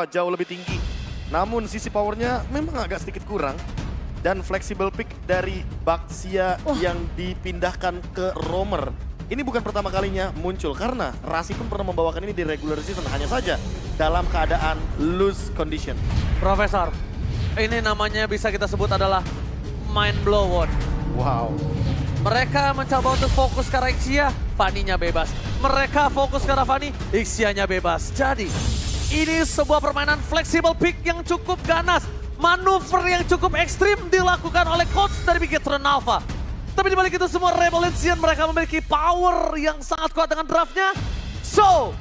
jauh lebih tinggi. Namun sisi powernya memang agak sedikit kurang. Dan flexible pick dari Baxia yang dipindahkan ke Roamer. Ini bukan pertama kalinya muncul karena Rasi pun pernah membawakan ini di regular season. Hanya saja dalam keadaan loose condition. Profesor, ini namanya bisa kita sebut adalah mind blown. Wow. Mereka mencoba untuk fokus ke Rexia, Fanny-nya bebas. Mereka fokus ke Fanny, Ixia-nya bebas. Jadi, ini sebuah permainan flexible pick yang cukup ganas. Manuver yang cukup ekstrim dilakukan oleh coach dari Bigetron Alpha. Tapi dibalik itu semua Rebellion mereka memiliki power yang sangat kuat dengan draftnya. So,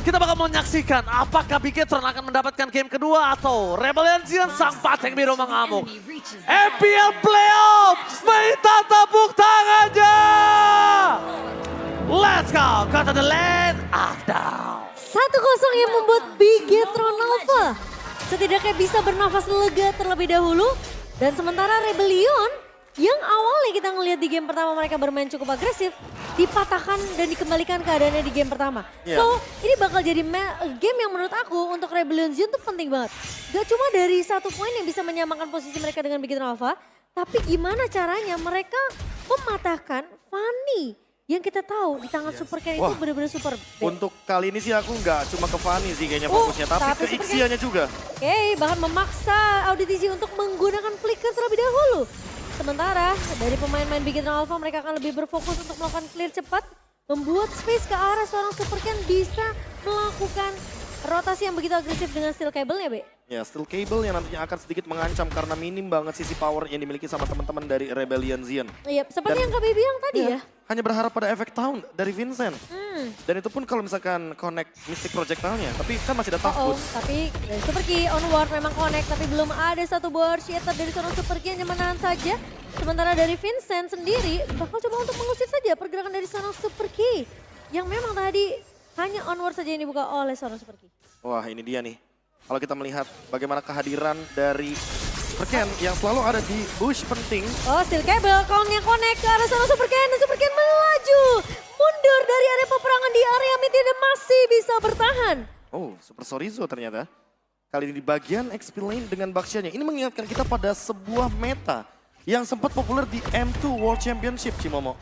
kita bakal menyaksikan apakah Bigetron akan mendapatkan game kedua atau Rebellion sang Pateng Biru mengamuk. MPL Playoff, minta tepuk tangannya! Let's go, go to the land of down. 1-0 yang membuat Bigetron Alpha setidaknya bisa bernafas lega terlebih dahulu. Dan sementara Rebellion yang awalnya kita ngelihat di game pertama mereka bermain cukup agresif, dipatahkan dan dikembalikan keadaannya di game pertama. So ini bakal jadi game yang menurut aku untuk Rebellion Zion tuh penting banget. Gak cuma dari satu poin yang bisa menyamakan posisi mereka dengan Bigetron Alpha, tapi gimana caranya mereka mematahkan Fanny. Yang kita tahu di tangan Super Ken itu benar-benar super. Untuk kali ini sih aku nggak cuma ke Fanny sih kayaknya fokusnya, tapi ke Ixia-nya juga. Oke, bahkan memaksa Auditisi untuk menggunakan flicker terlebih dahulu. Sementara dari pemain-pemain Bigetron Alpha mereka akan lebih berfokus untuk melakukan clear cepat. Membuat space ke arah seorang Super Ken bisa melakukan rotasi yang begitu agresif dengan steel cable-nya, Be. Ya, steel cable yang nantinya akan sedikit mengancam karena minim banget sisi power yang dimiliki sama teman-teman dari Rebellion Zion. Iya, seperti yang Kak Baby bilang tadi ya. Hanya berharap pada efek Town dari Vincent. Dan itu pun kalau misalkan connect Mystic Projectile-nya, tapi kan masih ada Tough Boots. Tapi dari Super Key onward memang connect, tapi belum ada satu board shatter dari seorang Super Key yang menahan saja. Sementara dari Vincent sendiri bakal coba untuk mengusir saja pergerakan dari seorang Super Key. Yang memang tadi hanya onward saja yang dibuka oleh seorang Super Key. Wah, ini dia nih. Kalau kita melihat bagaimana kehadiran dari Super Ken yang selalu ada di bush penting. Oh, steel cable, Kong-nya connect ke arah seorang Super Ken. Dan Super Ken melaju, mundur dari area peperangan di area mid dan masih bisa bertahan. Oh, Super Sorizo ternyata. Kali ini di bagian XP lane dengan Baxia-nya. Ini mengingatkan kita pada sebuah meta yang sempat populer di M2 World Championship, Cimomo.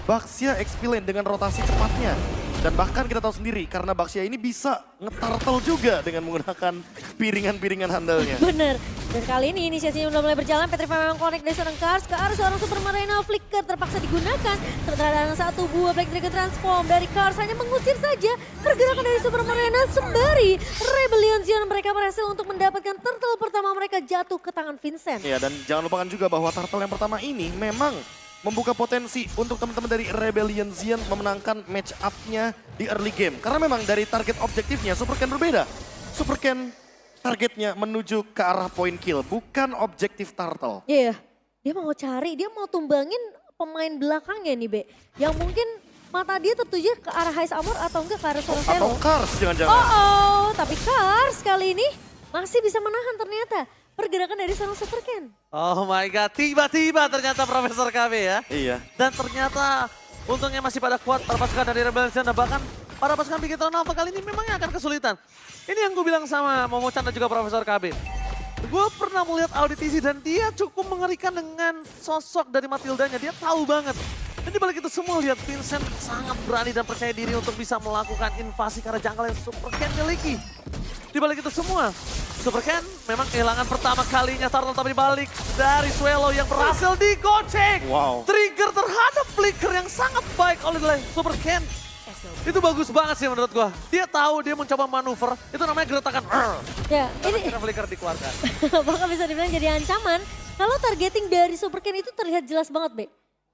Baxia XP lane dengan rotasi cepatnya. Dan bahkan kita tahu sendiri karena Baxia ini bisa nge-turtle juga dengan menggunakan piringan-piringan handalnya. Bener. Dan kali ini inisiasinya udah mulai berjalan. Petrify memang connect dari seorang Cars ke arah seorang Super Marina. Flicker terpaksa digunakan. Sementara ada satu buah Black Dragon Transform dari Cars hanya mengusir saja pergerakan dari Super Marina. Sembari Rebellion Zion mereka berhasil untuk mendapatkan turtle pertama mereka jatuh ke tangan Vincent. Ya, dan jangan lupakan juga bahwa turtle yang pertama ini memang membuka potensi untuk teman-teman dari Rebellion Zion memenangkan match up-nya di early game. Karena memang dari target objektifnya Super Ken berbeda. Super Ken targetnya menuju ke arah point kill, bukan objektif turtle. Iya, dia mau cari, dia mau tumbangin pemain belakangnya nih, Be. Yang mungkin mata dia tertuju ke arah Heist Armor atau enggak ke arah seorang Zero. Atau Cars jangan-jangan. Tapi Cars kali ini masih bisa menahan ternyata pergerakan dari seorang Super Ken. Oh my god, tiba-tiba ternyata Profesor KB ya. Iya. Dan ternyata untungnya masih pada kuat para pasukan dari Rebellion dan bahkan para pasukan Bigetron Alpha kali ini memang akan kesulitan. Ini yang gue bilang sama Momo Chan dan juga Profesor KB. Gue pernah melihat Auditisi dan dia cukup mengerikan dengan sosok dari Matildanya. Dia tahu banget. Dan dibalik itu semua lihat Vincent sangat berani dan percaya diri untuk bisa melakukan invasi ke arah jangkal yang Super Ken miliki. Dibalik itu semua, Super Ken memang kehilangan pertama kalinya turtle tapi dibalik dari Swallow yang berhasil digocek. Wow. Trigger terhadap flicker yang sangat baik oleh Super Ken. Itu bagus banget sih menurut gua. Dia tahu dia mencoba manuver, itu namanya geretakan. Ya, ini Flicker dikeluarkan. bahkan bisa dibilang jadi ancaman. Kalau targeting dari Super Ken itu terlihat jelas banget, Be.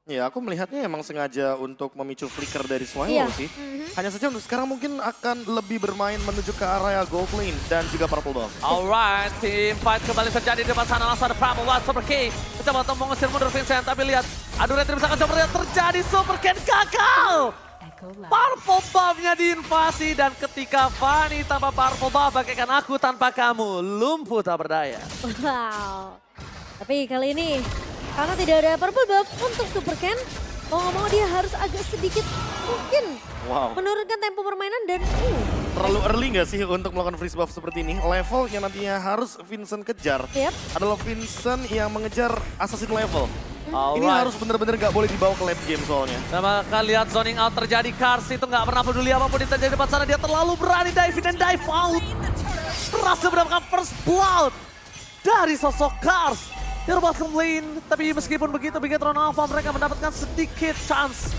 Ya, aku melihatnya emang sengaja untuk memicu flicker dari Swallow Iya. sih. Hanya saja untuk sekarang mungkin akan lebih bermain menuju ke area gold lane dan juga purple buff. Alright, team fight kembali terjadi di depan sana langsung ada Pramowa Super K. Mencoba untuk mengusir mundur Vincent, tapi lihat. Aduh, Retri bisa coba lihat terjadi Super Ken gagal. Purple buff-nya diinvasi dan ketika Fanny tanpa purple buff bagaikan aku tanpa kamu, lumpuh tak berdaya. Wow. Tapi kali ini karena tidak ada purple buff untuk Super Ken, mau ngomong dia harus agak sedikit mungkin menurunkan tempo permainan dan Terlalu early nggak sih untuk melakukan freeze buff seperti ini? Level yang nantinya harus Vincent kejar Yep. adalah Vincent yang mengejar assassin level. Ini Alright. harus bener-bener nggak boleh dibawa ke late game soalnya. Nah, maka lihat zoning out terjadi. Kars itu nggak pernah peduli apapun yang terjadi di depan sana. Dia terlalu berani dive in dan dive out. Berhasil mendapatkan first blood dari sosok Kars. Di bottom lane. Tapi meskipun begitu, Bigetron Alpha mereka mendapatkan sedikit chance.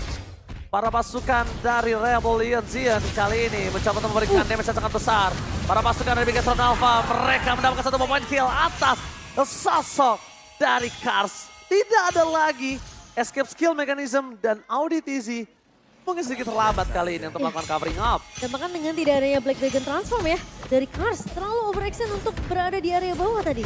Para pasukan dari Rebellion Zion kali ini mencoba untuk memberikan damage yang sangat besar. Para pasukan dari Bigetron Alpha mereka mendapatkan satu point kill atas sosok dari Kars. Tidak ada lagi escape skill mechanism dan Audi TZ mungkin sedikit terlambat kali ini untuk melakukan covering up. Dan bahkan dengan tidak adanya Black Dragon transform ya, dari Kars terlalu overextend untuk berada di area bawah tadi.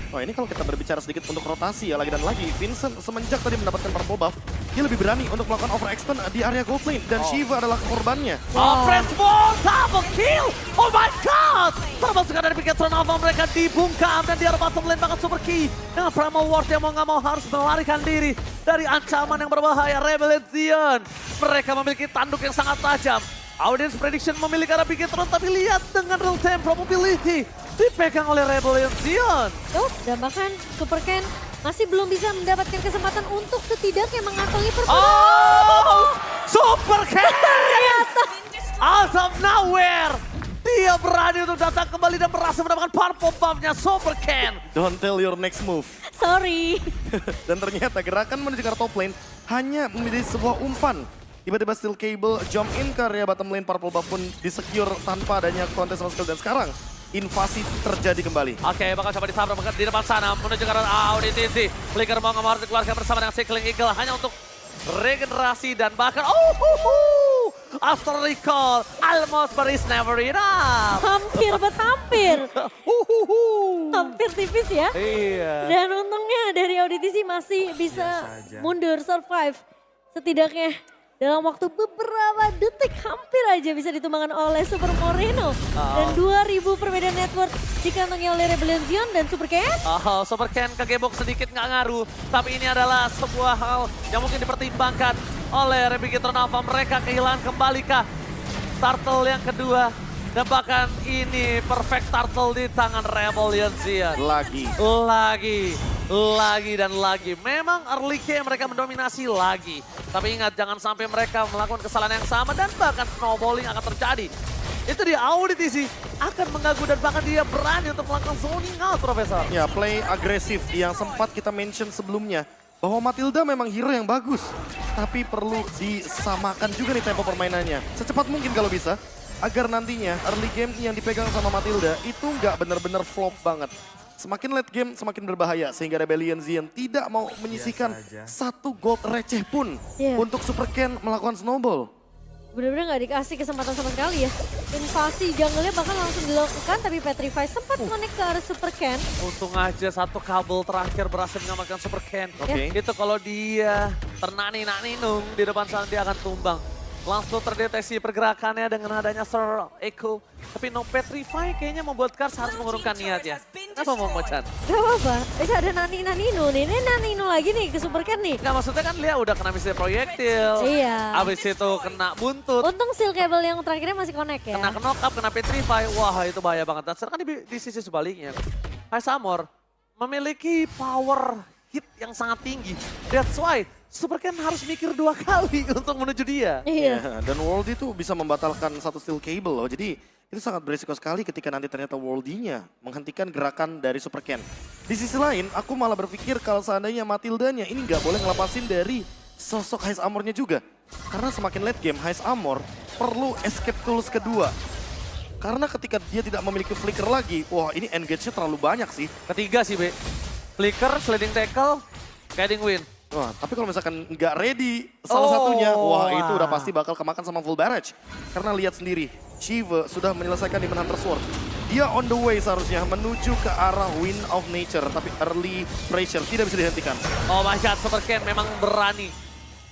Oh ini kalau kita berbicara sedikit untuk rotasi ya lagi dan lagi. Vincent semenjak tadi mendapatkan purple buff, dia lebih berani untuk melakukan overextend di area gold lane. Dan Shiva adalah korbannya. Oh, French Ball, double kill! Oh my god! Termasuk dari Bigetron Alpha mereka dibungkam dan di arah bottom lane bahkan super key. Dengan Primal Ward yang mau nggak mau harus melarikan diri dari ancaman yang berbahaya Rebellion Zion. Mereka memiliki tanduk yang sangat tajam. Audience prediction memiliki arah Bigetron, tapi lihat dengan real time probability dipegang oleh Rebellion Zion. Oh, dan bahkan Super Ken masih belum bisa mendapatkan kesempatan untuk setidaknya mengantongi perburuan. Oh! Super Ken! Out of nowhere! Dia berani untuk datang kembali dan berhasil mendapatkan purple buff-nya Super Ken. Don't tell your next move. Sorry. Dan ternyata gerakan menuju ke arah top lane hanya menjadi sebuah umpan. Tiba-tiba Steel Cable jump in ke area bottom lane, purple buff pun disecure tanpa adanya contestation skill. Dan sekarang invasi terjadi kembali. Oke, bakal coba ditabrak di depan sana menuju ke arah Audi TZ. Flicker mau nggak mau harus dikeluarkan bersama dengan Cycling Eagle hanya untuk regenerasi dan bahkan after recall almost but it's never enough. Hampir hampir tipis ya. Iya. Dan untungnya dari Auditisi masih bisa mundur, survive. Setidaknya dalam waktu beberapa detik hampir aja bisa ditumbangkan oleh Super Moreno. Dan 2000 perbedaan network dikantongi oleh Rebellion Zion dan Super Ken. Oh, Super Ken kegebok sedikit nggak ngaruh. Tapi ini adalah sebuah hal yang mungkin dipertimbangkan oleh Bigetron Alpha. Mereka kehilangan kembali kah turtle yang kedua. Dan bahkan ini perfect turtle di tangan Rebellion Zion. Lagi dan lagi. Memang early game mereka mendominasi lagi. Tapi ingat jangan sampai mereka melakukan kesalahan yang sama dan bahkan snowballing akan terjadi. Itu dia Auditisi akan mengganggu dan bahkan dia berani untuk melakukan zoning out, Profesor. Ya, play agresif yang sempat kita mention sebelumnya. Bahwa Matilda memang hero yang bagus. Tapi perlu disamakan juga nih tempo permainannya. Secepat mungkin kalau bisa. Agar nantinya early game yang dipegang sama Matilda itu nggak benar-benar flop banget. Semakin late game semakin berbahaya sehingga Rebellion Zion tidak mau menyisihkan satu gold receh pun untuk Super Ken melakukan snowball. Benar-benar nggak dikasih kesempatan sama sekali ya. Invasi jungle-nya bahkan langsung dilakukan tapi Petrify sempat connect ke arah Super Ken. Untung aja satu kabel terakhir berhasil menyelamatkan Super Ken. Oke. Itu kalau dia ternani-naninung di depan sana dia akan tumbang. Langsung terdeteksi pergerakannya dengan adanya Sir Echo. Tapi no Petrify kayaknya membuat Kars harus mengurungkan niatnya. Kenapa mau Mocan? Gak apa-apa, bisa ada Nani-Nanino nih. Ini Nanino lagi nih ke Super Ken nih. Nggak, maksudnya kan Lia udah kena misil proyektil. Iya. Abis itu kena buntut. Untung Steel Cable yang terakhirnya masih connect ya. Kena knock up, kena Petrify. Wah itu bahaya banget. Dan sedangkan di sisi sebaliknya. Ice Armor memiliki power hit yang sangat tinggi. That's why Super Ken harus mikir 2 kali untuk menuju dia. Iya. Ya, dan Worldy tuh bisa membatalkan satu Steel Cable loh. Jadi itu sangat berisiko sekali ketika nanti ternyata Worldy-nya menghentikan gerakan dari Super Ken. Di sisi lain, aku malah berpikir kalau seandainya Matildanya ini nggak boleh ngelepasin dari sosok Ice Armor-nya juga. Karena semakin late game, Ice Armor perlu escape tools kedua. Karena ketika dia tidak memiliki flicker lagi, wah ini engage-nya terlalu banyak sih. Ketiga sih, Be. Flicker, sliding tackle, guiding wind. Wah, tapi kalau misalkan nggak ready salah satunya, wah itu udah pasti bakal kemakan sama full barrage. Karena lihat sendiri, Shiva sudah menyelesaikan Demon Hunter Sword. Dia on the way seharusnya menuju ke arah Wind of Nature, tapi early pressure tidak bisa dihentikan. Oh my god, Super Ken memang berani.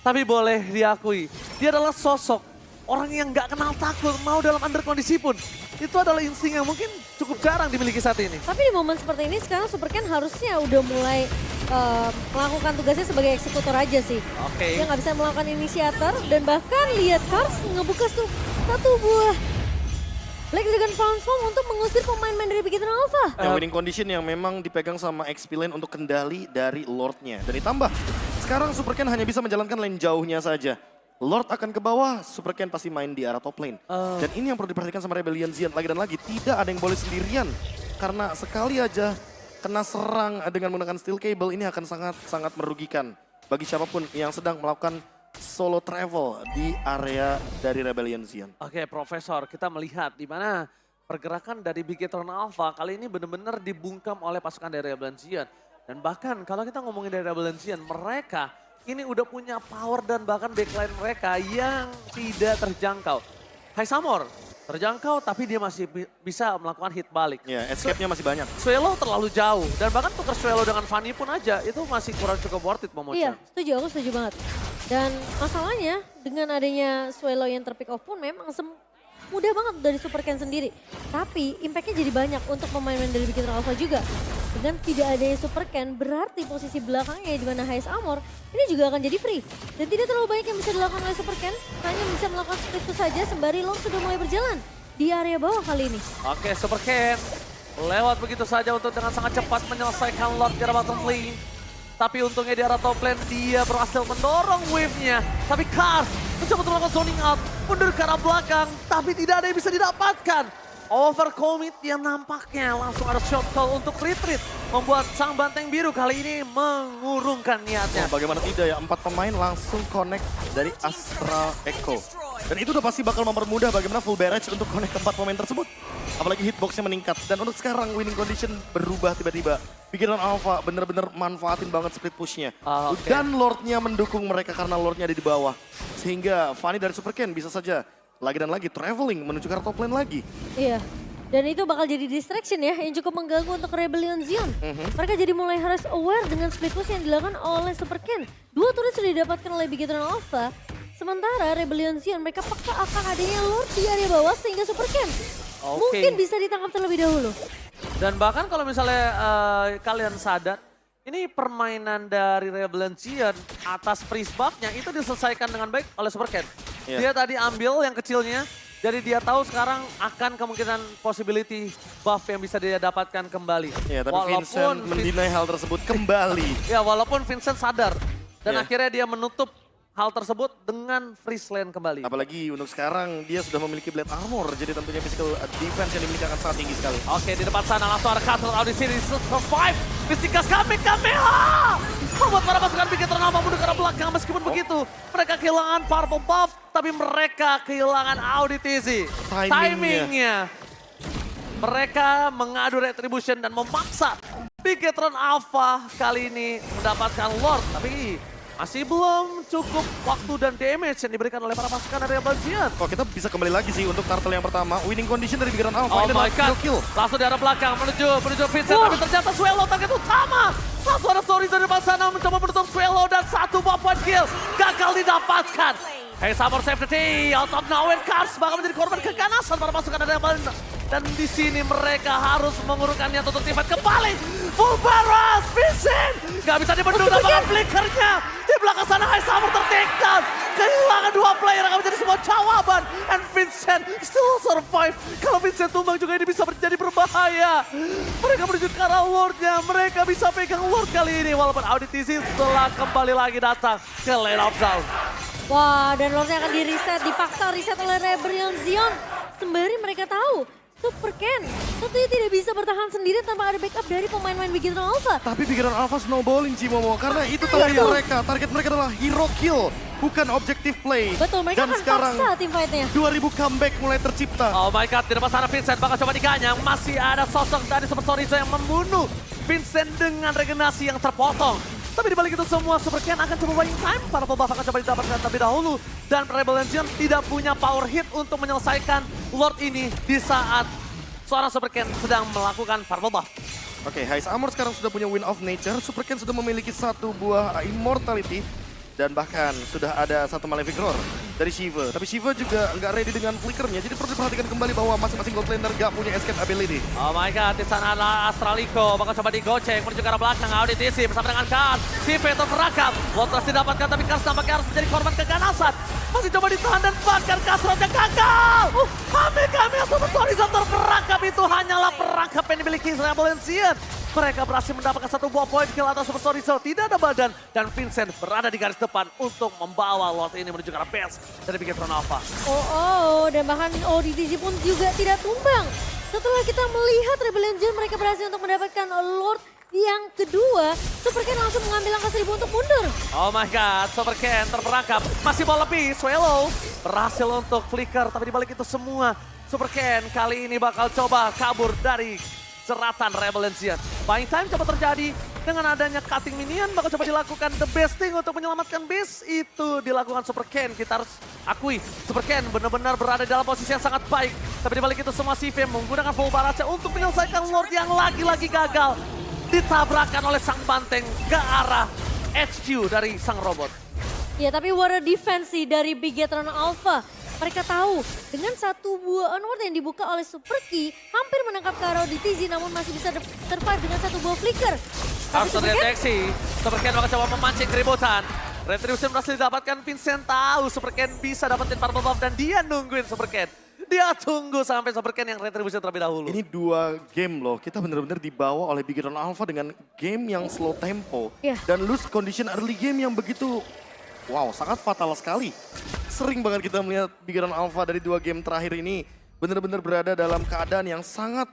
Tapi boleh diakui, dia adalah sosok orang yang nggak kenal takut, mau dalam under kondisi pun. Itu adalah insting yang mungkin cukup jarang dimiliki saat ini. Tapi di momen seperti ini sekarang Super Ken harusnya udah mulai melakukan tugasnya sebagai eksekutor aja sih. Oke. Dia nggak bisa melakukan inisiator dan bahkan lihat Kars ngebuka satu buah Black dengan transform untuk mengusir pemain-pemain dari Big Hit Alpha. Yang winning condition yang memang dipegang sama XP Lane untuk kendali dari Lordnya. Dan ditambah, sekarang Super Ken hanya bisa menjalankan lane jauhnya saja. Lord akan ke bawah, Super Ken pasti main di arah top lane. Dan ini yang perlu diperhatikan sama Rebellion Xian. Lagi dan lagi, tidak ada yang boleh sendirian. Karena sekali aja kena serang dengan menggunakan steel cable, ini akan sangat merugikan bagi siapapun yang sedang melakukan solo travel di area dari Rebellion Xian. Oke, Profesor, kita melihat di mana pergerakan dari Big Hit Alpha kali ini benar-benar dibungkam oleh pasukan dari Rebellion Xian. Dan bahkan kalau kita ngomongin dari Rebellion Xian, mereka ini udah punya power dan bahkan backline mereka yang tidak terjangkau. Hai Samor, terjangkau tapi dia masih bisa melakukan hit balik. Ya, escape-nya masih banyak. Swallow terlalu jauh dan bahkan tuker Swallow dengan Fanny pun aja itu masih kurang cukup worth it Iya, Momo-chan. setuju, aku setuju banget. Dan masalahnya dengan adanya Swallow yang terpick off pun memang mudah banget dari Super Ken sendiri. Tapi impactnya jadi banyak untuk pemain-pemain dari Big Hit Alpha juga. Dengan tidak adanya Super Ken berarti posisi belakangnya di mana Highest Armor ini juga akan jadi free. Dan tidak terlalu banyak yang bisa dilakukan oleh Super Ken. Hanya bisa melakukan split itu saja sembari Long sudah mulai berjalan di area bawah kali ini. Oke, Super Ken lewat begitu saja untuk dengan sangat cepat menyelesaikan Lord di arah bottom lane. Tapi untungnya di arah top lane dia berhasil mendorong wave-nya. Tapi Cars mencoba untuk melakukan zoning out, mundur ke arah belakang. Tapi tidak ada yang bisa didapatkan. Overcommit yang nampaknya langsung ada shot call untuk retreat. Membuat sang banteng biru kali ini mengurungkan niatnya. Bagaimana tidak ya, 4 pemain langsung connect dari Astral Echo. Dan itu udah pasti bakal mempermudah bagaimana full barrage untuk connect ke 4 pemain tersebut. Apalagi hitboxnya meningkat. Dan untuk sekarang winning condition berubah tiba-tiba. Pikiran Alpha bener-bener manfaatin banget split pushnya. Oke. Dan Lordnya mendukung mereka karena Lordnya ada di bawah. Sehingga Fanny dari Super Ken bisa saja lagi dan lagi traveling menuju ke arah top lane lagi. Iya. Dan itu bakal jadi distraction ya yang cukup mengganggu untuk Rebellion Xian. Mereka jadi mulai harus aware dengan split push yang dilakukan oleh Super Ken. 2 turret sudah didapatkan oleh Big Hit Alpha. Sementara Rebellion Xian mereka peka akan adanya Lord di area bawah sehingga Super Ken mungkin bisa ditangkap terlebih dahulu. Dan bahkan kalau misalnya kalian sadar, ini permainan dari Rebellion Xian atas freeze buff-nya itu diselesaikan dengan baik oleh Super Ken. Iya. Dia tadi ambil yang kecilnya, jadi dia tahu sekarang akan kemungkinan possibility buff yang bisa dia dapatkan kembali. Ya, tapi Vincent mendinai hal tersebut kembali. Ya, walaupun Vincent sadar dan Ya. akhirnya dia menutup hal tersebut dengan freeze lane kembali. Apalagi untuk sekarang dia sudah memiliki blade armor, jadi tentunya physical defense yang dimiliki akan sangat tinggi sekali. Oke, di depan sana langsung ada Castle Audisi di survive. Mystikas kami, Kameha! Membuat para pasukan Big Hit Alpha mundur ke arah belakang. Meskipun begitu, mereka kehilangan purple buff, tapi mereka kehilangan Audisi. Timingnya. Mereka mengadu retribution dan memaksa Big Hit Alpha kali ini mendapatkan Lord. Tapi masih belum cukup waktu dan damage yang diberikan oleh para pasukan dari Rebellion Xian. Kok kita bisa kembali lagi sih untuk turtle yang pertama. Winning condition dari Big Hit Alpha. Oh Ini my adalah god, kill. langsung di arah belakang menuju Vincent, tapi ternyata Swallow target utama. Langsung ada Stories dari depan sana mencoba menutup Swallow dan 1 buff kill gagal didapatkan. Hey, Samor safety, out of nowhere, Cars bakal menjadi korban keganasan para pasukan dari Rebellion. Dan di sini mereka harus mengurungkan niat untuk tiba kembali. Full barrage, Vincent! Gak bisa dibendung dengan flickernya. Di belakang sana, Hai Samor ter-take down. Kehilangan 2 player akan menjadi sebuah jawaban. And Vincent still survive. Kalau Vincent tumbang juga ini bisa menjadi berbahaya. Mereka menuju ke arah Lordnya. Mereka bisa pegang Lord kali ini. Walaupun Audisi setelah kembali lagi datang ke lane of down. Wah, dan Lordnya akan di-reset, dipaksa reset oleh Rebellion Xian. Sembari mereka tahu, Super Ken tentunya tidak bisa bertahan sendiri tanpa ada backup dari pemain-pemain Big Hit Alpha. Tapi pikiran Alpha snowballing Cimomo. Karena itu target mereka. Target mereka adalah hero kill. Bukan objective play. Betul, mereka Dan akan sekarang paksa tim fight-nya. 2000 comeback mulai tercipta. Oh my god, di depan sana Vincent bakal coba diganyang. Masih ada sosok dari Super Sorizo yang membunuh Vincent dengan regenerasi yang terpotong. Tapi dibalik itu semua, Super Ken akan coba buying time. Para pembuff akan coba didapatkan terlebih dahulu. Dan Rebellion Xian tidak punya power hit untuk menyelesaikan Lord ini di saat seorang Super Ken sedang melakukan purple buff. Oke, Highest Armor sekarang sudah punya Wind of Nature. Super Ken sudah memiliki 1 buah Immortality. Dan bahkan sudah ada 1 Malefic Roar dari Shiva. Tapi Shiva juga nggak ready dengan flickernya. Jadi perlu diperhatikan kembali bahwa masing-masing gold laner nggak punya escape ability. Oh my god, di sana adalah Astralico. Bakal coba digocek menuju ke arah belakang. Audisi bersama dengan Kars. Si Veto terakam. Lord terus didapatkan tapi Kars nampaknya harus menjadi korban keganasan. Masih coba ditahan dan bahkan Kasrotnya gagal. Kami Super Horizon terperangkap itu hanyalah perangkap yang dimiliki Rebellion Zion. Mereka berhasil mendapatkan satu buah poin kill atas Super Horizon. Tidak ada badan dan Vincent berada di garis depan untuk membawa Lord ini menuju ke arah base dari Bigetron Alpha. Dan bahkan ODTG pun juga tidak tumbang. Setelah kita melihat Rebellion Zion mereka berhasil untuk mendapatkan Lord yang kedua, Super Ken langsung mengambil langkah 1000 untuk mundur. Oh my god, Super Ken terperangkap. Masih mau lebih, Swallow berhasil untuk flicker. Tapi dibalik itu semua, Super Ken kali ini bakal coba kabur dari jeratan Rebellion Zion. Buying time coba terjadi dengan adanya cutting minion. Bakal coba dilakukan the best thing untuk menyelamatkan base. Itu dilakukan Super Ken. Kita harus akui, Super Ken benar-benar berada dalam posisi yang sangat baik. Tapi dibalik itu semua, CV menggunakan full barrage untuk menyelesaikan Lord yang lagi-lagi gagal. Ditabrakkan oleh sang banteng ke arah HQ dari sang robot. Ya tapi what a defense sih dari Bigetron Alpha. Mereka tahu dengan satu buah onward yang dibuka oleh Super Key hampir menangkap Karo di TZ namun masih bisa survive dengan satu buah flicker. Harus terdeteksi, Super Ken bakal coba memancing keributan. Retribution berhasil didapatkan, Vincent tahu Super Ken bisa dapetin Purple Buff dan dia nungguin Super Ken. Dia tunggu sampai Super Ken yang Retribution terlebih dahulu. Ini 2 game loh, kita benar-benar dibawa oleh Bigetron Alpha dengan game yang slow tempo. Dan loose condition early game yang begitu, wow sangat fatal sekali. Sering banget kita melihat Bigetron Alpha dari 2 game terakhir ini benar-benar berada dalam keadaan yang sangat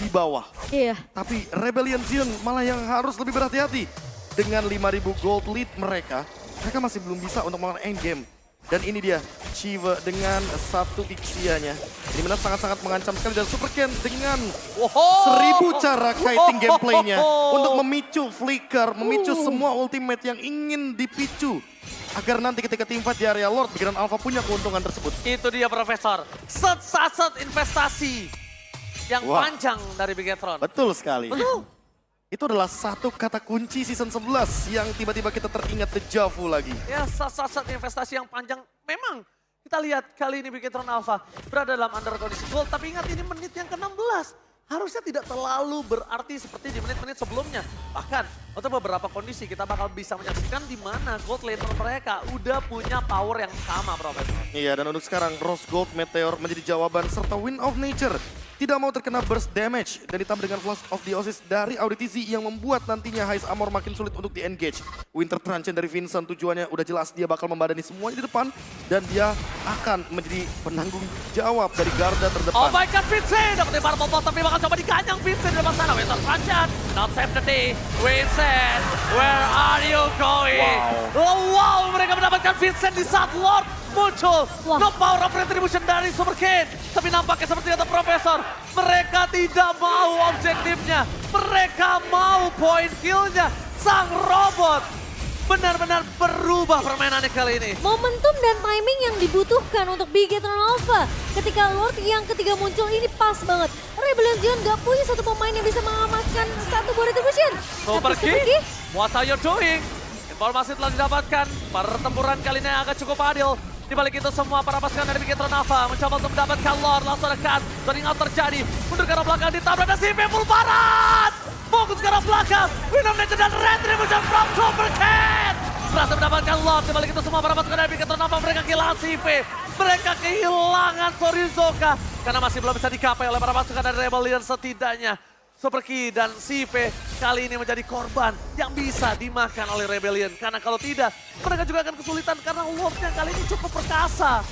di bawah. Tapi Rebellion Zion malah yang harus lebih berhati-hati. Dengan 5.000 gold lead mereka masih belum bisa untuk melawan endgame. Dan ini dia, Shiva dengan satu Ixia-nya. Ini benar sangat-sangat mengancam sekali. Dan Super Ken dengan 1000 cara kiting gameplaynya. Untuk memicu flicker, memicu semua ultimate yang ingin dipicu. Agar nanti ketika teamfight di area Lord, Bigetron Alpha punya keuntungan tersebut. Itu dia Profesor, set investasi yang panjang dari Bigetron. Betul sekali. Itu adalah satu kata kunci season 11 yang tiba-tiba kita teringat deja vu lagi. Ya, saat investasi yang panjang. Memang kita lihat kali ini Bigetron Alpha berada dalam under kondisi gold. Tapi ingat ini menit yang ke-16. Harusnya tidak terlalu berarti seperti di menit-menit sebelumnya. Bahkan untuk beberapa kondisi kita bakal bisa menyaksikan di mana gold laner mereka udah punya power yang sama, Profesor. Iya, dan untuk sekarang Rose Gold Meteor menjadi jawaban serta Wind of Nature. Tidak mau terkena burst damage dan ditambah dengan Flash of Theosis dari AudiTZ yang membuat nantinya Heist Armor makin sulit untuk di-engage. Winter Truncheon dari Vincent tujuannya udah jelas, dia bakal membadani semuanya di depan dan dia akan menjadi penanggung jawab dari garda terdepan. Oh my god, Vincent dapetin Purple Buff tapi bakal coba diganyang Vincent di depan sana. Winter Truncheon, not save the day. Vincent, where are you going? Wow, mereka mendapatkan Vincent di saat Lord muncul. No power of retribution dari Super Ken. Tapi nampaknya seperti kata Profesor, mereka tidak mau objektifnya. Mereka mau point kill-nya. Sang robot benar-benar berubah permainannya kali ini. Momentum dan timing yang dibutuhkan untuk Bigetron Alpha. Ketika Lord yang ketiga muncul ini pas banget. Rebellion Zion gak punya satu pemain yang bisa mengamankan satu buah retribution. Super Key, what are you doing? Informasi telah didapatkan. Pertempuran kali ini agak cukup adil. Di balik itu semua para pasukan dari Bigetron Alpha mencoba untuk mendapatkan Lord. Langsung dekat, turning out terjadi. Mundur ke arah belakang, ditabrak dan CV full barat. Fokus ke arah belakang. Wind of Nature dan Retribution from Super Ken. Berhasil mendapatkan Lord. Di balik itu semua para pasukan dari Bigetron Alpha mereka kehilangan CV. Mereka kehilangan Sorizoka. Karena masih belum bisa digapai oleh para pasukan dari Rebellion setidaknya. Super Key dan CV kali ini menjadi korban yang bisa dimakan oleh Rebellion. Karena kalau tidak, mereka juga akan kesulitan karena Lord-nya kali ini cukup perkasa.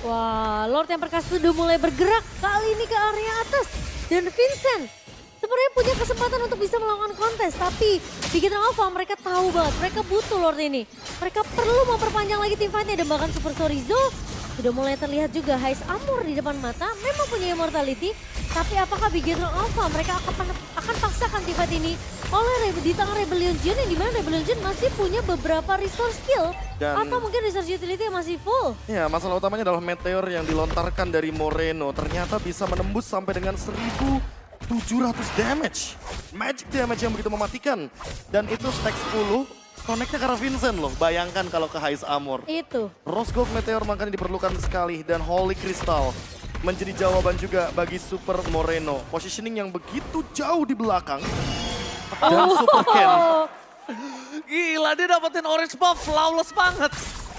Wah, Lord yang perkasa sudah mulai bergerak kali ini ke area atas. Dan Vincent sebenarnya punya kesempatan untuk bisa melakukan kontes. Tapi Bigetron Alpha mereka tahu banget, mereka butuh Lord ini. Mereka perlu memperpanjang lagi teamfight-nya dan bahkan Super Sorizo sudah mulai terlihat juga Heist Armor di depan mata. Memang punya immortality. Tapi apakah Bigetron Alpha mereka akan paksakan teamfight ini oleh di tangan Rebellion Zion yang dimana Rebellion Zion masih punya beberapa resource skill atau mungkin resource utility yang masih full. Ya, masalah utamanya adalah meteor yang dilontarkan dari Moreno ternyata bisa menembus sampai dengan 1700 damage. Magic damage yang begitu mematikan. Dan itu stack 10, connect-nya ke arah Vincent loh. Bayangkan kalau ke Heist Armor. Itu. Rose Gold Meteor makanya diperlukan sekali dan Holy Crystal menjadi jawaban juga bagi Super Moreno. Positioning yang begitu jauh di belakang. Dan Super Ken. Gila, dia dapetin orange buff, flawless banget.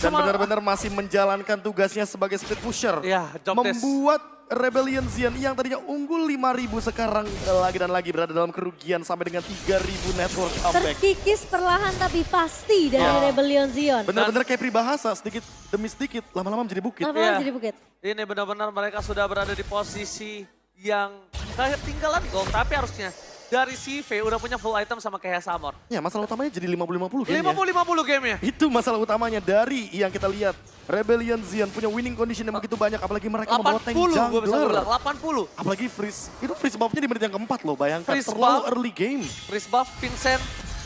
Dan benar-benar masih menjalankan tugasnya sebagai split pusher. Ya, job desk. Membuat Rebellion Zion yang tadinya unggul 5.000 sekarang lagi dan lagi berada dalam kerugian sampai dengan 3.000 network comeback. Terkikis perlahan tapi pasti dari Rebellion Zion. Benar-benar kayak peribahasa, sedikit demi sedikit, lama-lama menjadi bukit. Lama-lama jadi bukit. Ini benar-benar mereka sudah berada di posisi yang ketinggalan gol, tapi harusnya dari CV udah punya full item sama kayak Samor. Ya, masalah utamanya jadi 50-50 game 50-50 gamenya. Itu masalah utamanya dari yang kita lihat. Rebellion Zion punya winning condition yang begitu banyak, apalagi mereka membawa tank 80 gue bisa jungler. bilang, 80. Apalagi freeze, itu freeze buff-nya di menit yang keempat loh, bayangkan Freeze terlalu buff. early game. Freeze buff, Vincent.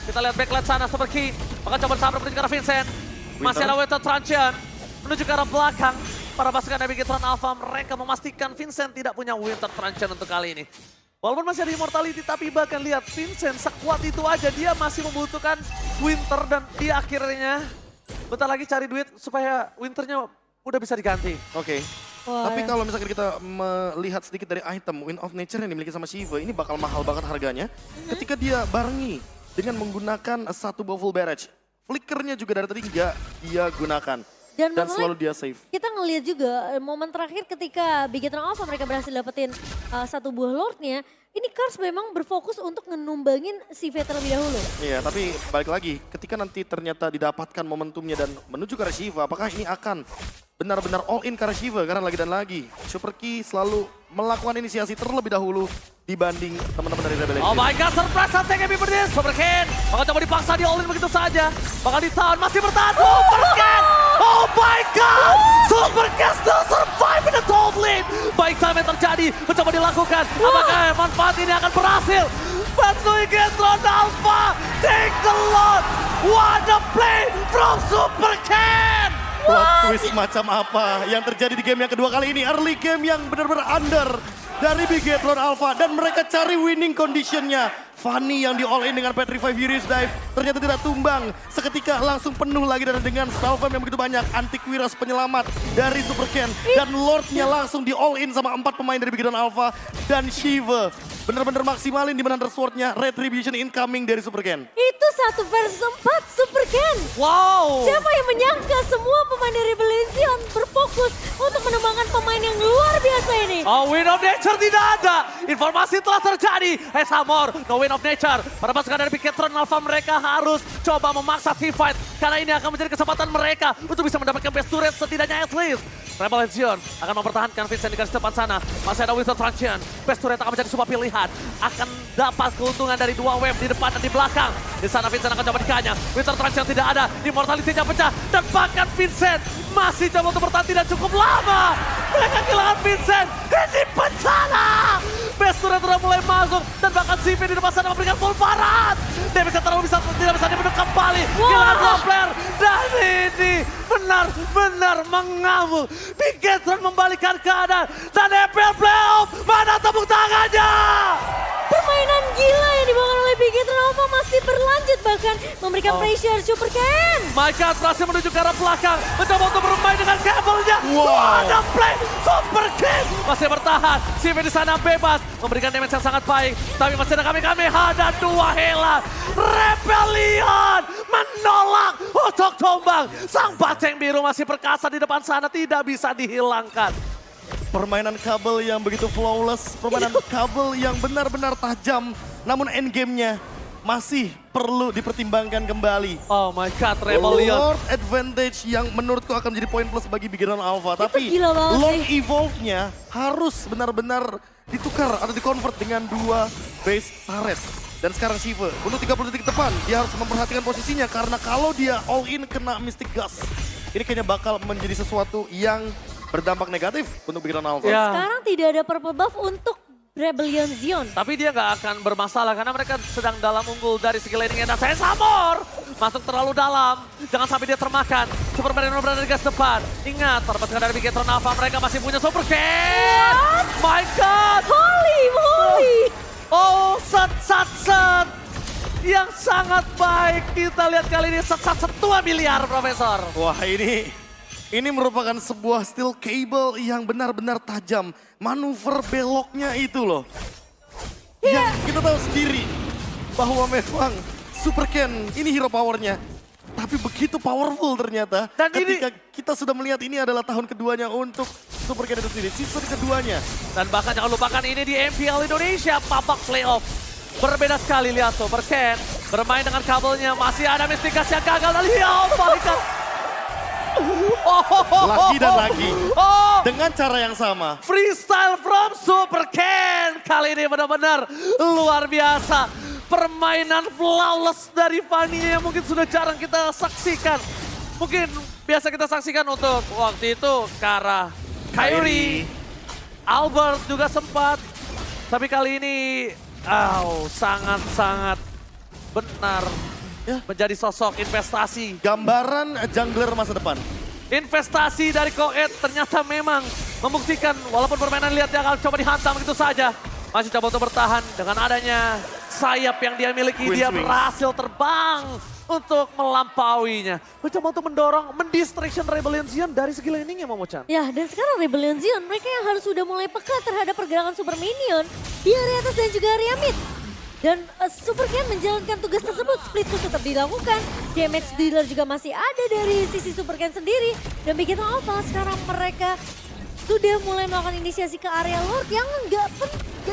Kita lihat backlight sana, Super Key. Maka coba Samor menuju ke arah Vincent. Masih ada Winter Truncheon. Menuju ke arah belakang. Para pasukan Navigatron Alpha, mereka memastikan Vincent tidak punya Winter Truncheon untuk kali ini. Walaupun masih ada Immortality, tapi bahkan lihat Vincent sekuat itu aja, dia masih membutuhkan Winter dan dia akhirnya bentar lagi cari duit supaya Winternya udah bisa diganti. Oke. Wah, Tapi ya. kalau misalkan kita melihat sedikit dari item Wind of Nature yang dimiliki sama Shiva, ini bakal mahal banget harganya. Ketika dia barengi dengan menggunakan satu Bowful Barrage. Flickernya juga dari tadi nggak dia gunakan. Dan Dan masalahnya selalu dia save. kita ngelihat juga momen terakhir ketika Bigetron Alpha mereka berhasil dapetin satu buah Lordnya. Ini Kars memang berfokus untuk ngenumbangin CV terlebih dahulu. Iya, tapi balik lagi, ketika nanti ternyata didapatkan momentumnya dan menuju ke arah Shiva, apakah ini akan benar-benar all in ke arah Shiva? Karena lagi dan lagi, Super Key selalu melakukan inisiasi terlebih dahulu dibanding teman-teman dari Rebellion. Oh my god, surprise attack Happy Birthday, Super Ken. Maka coba dipaksa di all in begitu saja. Bakal ditahan, masih bertahan, Super Ken. Oh my god, Super Ken still survive in the top lane. Baik time yang terjadi, mencoba dilakukan. Apakah manfaat ini akan berhasil? Bantu Bigetron Alpha, take the lot. What a play from Super Ken. Plot twist macam apa yang terjadi di game yang kedua kali ini. Early game yang benar-benar under dari Bigetron Alpha. Dan mereka cari winning conditionnya. Fanny yang di all in dengan Petrify Furious Dive ternyata tidak tumbang. Seketika langsung penuh lagi dan dengan spell farm yang begitu banyak. Antiquiras penyelamat dari Super Ken. Dan Lordnya langsung di all in sama 4 pemain dari Bigetron Alpha. Dan Shiva benar-benar maksimalin di mana swordnya. Retribution incoming dari Super Ken. Itu 1 versus 4 Super Ken. Wow. Siapa yang menyangka semua pemain dari Rebellion Zion berfokus untuk menumbangkan pemain yang luar biasa ini. Oh, Wind of Nature tidak ada. Informasi telah terjadi. Samor, no Wind of Nature. Para pasukan dari Bigetron Alpha mereka harus coba memaksa team fight. Karena ini akan menjadi kesempatan mereka untuk bisa mendapatkan best turret setidaknya at least. Rebellion Zion akan mempertahankan Vincent di garis depan sana. Masih ada Winter Truncheon. Best turret akan menjadi sebuah pilihan. Akan dapat keuntungan dari 2 wave di depan dan di belakang. Di sana Vincent akan coba dikanya. Winter Truncheon tidak ada. Immortality-nya pecah. Dan bahkan Vincent masih coba untuk bertahan tidak cukup lama. Mereka kehilangan Vincent. Ini bencana. Best turret sudah mulai masuk. Dan bahkan CV di depan sana memberikan full parat. Damage tidak bisa dibentuk kembali. Kehilangan 2 player. Dan ini benar-benar mengamuk. Bigetron membalikan keadaan. Dan EPL Playoff. Mana tepuk tangannya? Permainan gila yang dibawakan oleh Bigetron Alpha masih berlanjut bahkan memberikan pressure Super Ken. Micah berhasil menuju ke arah belakang. Mencoba untuk bermain dengan kabelnya. Wow. Ada play. Super King masih bertahan. CV di sana bebas. Memberikan damage yang sangat baik. Tapi masih ada Kamehameha dan 2 Hela. Rebellion menolak untuk tumbang. Sang baceng biru masih perkasa di depan sana. Tidak bisa dihilangkan. Permainan kabel yang begitu flawless, permainan kabel yang benar-benar tajam, namun endgame-nya masih perlu dipertimbangkan kembali. Oh my god, Rebellion. Lord advantage yang menurutku akan menjadi poin plus bagi Bigetron Alpha. Tapi gila banget Lord sih. evolve-nya harus benar-benar ditukar atau dikonvert dengan 2 base turret. Dan sekarang Shiva, untuk 30 detik depan, dia harus memperhatikan posisinya. Karena kalau dia all in kena Mystic Gust, ini kayaknya bakal menjadi sesuatu yang berdampak negatif untuk Bigetron Alpha. Ya. Sekarang tidak ada purple buff untuk Rebellion Zion. Tapi dia nggak akan bermasalah karena mereka sedang dalam unggul dari segi laningnya. Dan Samor masuk terlalu dalam. Jangan sampai dia termakan. Superman yang berada di garis depan. Ingat, terpaskan dari Bigetron Alpha mereka masih punya Super Ken. My God. Holy moly. Oh, set. Yang sangat baik. Kita lihat kali ini set 2 miliar, Profesor. Wah, ini merupakan sebuah steel cable yang benar-benar tajam. Manuver beloknya itu loh. Yang kita tahu sendiri bahwa memang Super Ken ini hero powernya. tapi begitu powerful ternyata. Dan ketika kita sudah melihat ini adalah tahun keduanya untuk Super Ken itu sendiri, season keduanya. Dan bahkan jangan lupakan ini di MPL Indonesia, babak playoff. Berbeda sekali lihat Super Ken bermain dengan kabelnya, masih ada Mystikas yang gagal dan lihat balikan. Lagi dan lagi, Oh, dengan cara yang sama. freestyle from Super Ken. Kali ini benar-benar luar biasa. Permainan flawless dari Fanny yang mungkin sudah jarang kita saksikan. Mungkin biasa kita saksikan untuk waktu itu Kara, Kyrie, Albert juga sempat. Tapi kali ini, sangat-sangat benar Ya. menjadi sosok investasi. Gambaran jungler masa depan. Investasi dari Koet ternyata memang membuktikan walaupun permainan lihat dia akan coba dihantam begitu saja. Masih coba untuk bertahan dengan adanya sayap yang dia miliki. Queen Dia swings. berhasil terbang untuk melampauinya. Mencoba untuk mendorong, mendistraction Rebellion Zion dari segi laningnya Momo-chan. Ya, dan sekarang Rebellion Zion, mereka yang harus sudah mulai peka terhadap pergerakan Super Minion di area atas dan juga area mid. Dan Super Ken menjalankan tugas tersebut, split push tetap dilakukan. Damage dealer juga masih ada dari sisi Super Ken sendiri. Dan begitu Alpha, sekarang mereka sudah mulai melakukan inisiasi ke area Lord yang gak